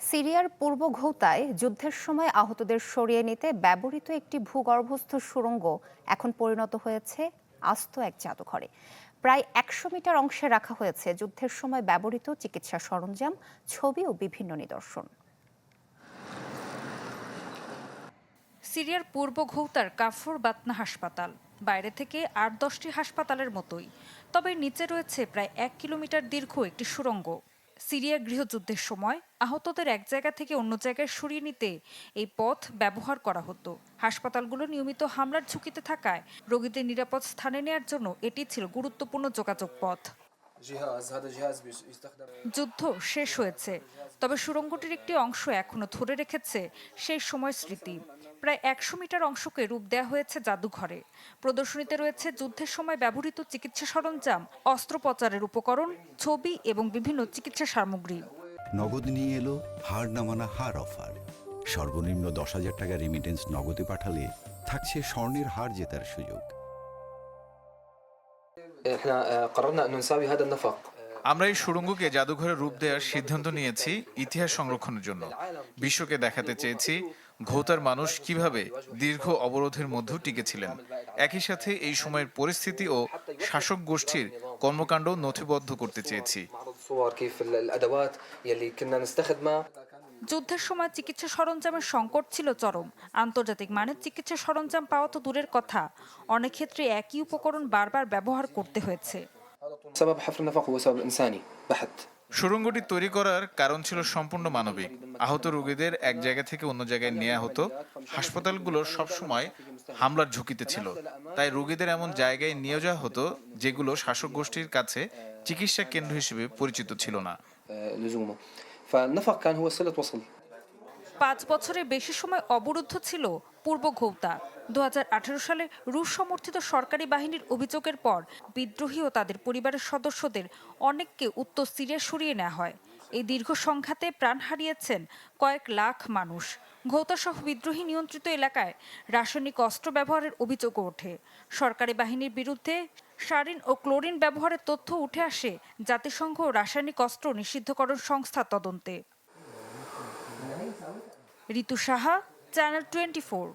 সিরিয়ার পূর্ব ঘৌতায় যুদ্ধের সময় আহতদের সরিয়ে নিতে ব্যবহৃত একটি ভূগর্ভস্থ সুড়ঙ্গ এখন পরিণত হয়েছে আস্ত এক জাদুঘরে। প্রায় ১০০ মিটার অংশে রাখা হয়েছে যুদ্ধের সময় ব্যবহৃত চিকিৎসা সরঞ্জাম, ছবি ও বিভিন্ন নিদর্শন। সিরিয়ার পূর্ব ঘৌতার কাফর বাতনা হাসপাতাল বাইরে থেকে ৮-১০টি হাসপাতালের মতোই, তবে নিচে রয়েছে প্রায় ১ কিলোমিটার দীর্ঘ একটি সুড়ঙ্গ। সিরিয়া গৃহযুদ্ধের সময় আহতদের এক জায়গা থেকে অন্য জায়গায় সরিয়ে নিতে এই পথ ব্যবহার করা হতো। হাসপাতালগুলো নিয়মিত হামলার ঝুঁকিতে থাকায় রোগীদের নিরাপদ স্থানে নেয়ার জন্য এটি ছিল গুরুত্বপূর্ণ যোগাযোগ পথ। যুদ্ধ শেষ হয়েছে, তবে সুড়ঙ্গটির একটি অংশ এখনো ধরে রেখেছে সেই সময় স্মৃতি। প্রায় ১০০ মিটার অংশকে রূপ দেওয়া হয়েছে জাদুঘরে। প্রদর্শনীতে রয়েছে যুদ্ধের সময় ব্যবহৃত চিকিৎসা সরঞ্জাম, অস্ত্রোপচারের উপকরণ, ছবি এবং বিভিন্ন চিকিৎসা সামগ্রী। নগদ নিয়ে এলো হার না মানা হার অফার। সর্বনিম্ন ১০,০০০ টাকা রেমিটেন্স নগদে পাঠালে থাকছে স্বর্ণের হার জেতার সুযোগ। আমরা এই সুড়ঙ্গকে জাদুঘরের রূপ দেওয়ার সিদ্ধান্ত নিয়েছি ইতিহাস সংরক্ষণের জন্য। বিশ্বকে দেখাতে চেয়েছি ঘৌতার মানুষ কিভাবে দীর্ঘ অবরোধের মধ্যেও টিকেছিলেন। একই সাথে এই সময়ের পরিস্থিতি ও শাসক গোষ্ঠীর কর্মকাণ্ড নথিবদ্ধ করতে চেয়েছি। যুদ্ধের সময় চিকিৎসা সরঞ্জামের সংকট ছিল চরম। আন্তর্জাতিক মানের চিকিৎসা সরঞ্জাম পাওয়া তো দূরের কথা, অনেক ক্ষেত্রে একই উপকরণ বারবার ব্যবহার করতে হয়েছে। সুড়ঙ্গটি তৈরি করার কারণ ছিল সম্পূর্ণ মানবিক। আহত রোগীদের এক জায়গা থেকে অন্য জায়গায় নেওয়া হতো। হাসপাতালগুলো সবসময় হামলার ঝুঁকিতে ছিল, তাই রোগীদের এমন জায়গায় নিয়ে যাওয়া হতো যেগুলো শাসক গোষ্ঠীর কাছে চিকিৎসা কেন্দ্র হিসেবে পরিচিত ছিল না। ৫ বছরের বেশি সময় অবরুদ্ধ ছিল পূর্ব ঘৌতা। ২০১৮ সালে রুশ সমর্থিত সরকারি বাহিনীর অভিযোগের পর বিদ্রোহী ও তাদের পরিবারের সদস্যদের অনেককে উত্তর সিরিয়া সরিয়ে নেওয়া হয়। এই দীর্ঘ সংঘাতে প্রাণ হারিয়েছেন কয়েক লাখ মানুষ। ঘৌতাসহ বিদ্রোহী নিয়ন্ত্রিত এলাকায় রাসায়নিক অস্ত্র ব্যবহারের অভিযোগও ওঠে। সরকারি বাহিনীর বিরুদ্ধে সারিন ও ক্লোরিন ব্যবহারের তথ্য উঠে আসে জাতিসংঘ রাসায়নিক অস্ত্র নিষিদ্ধকরণ সংস্থার তদন্তে। ঋতু সাহা, চ্যানেল 24।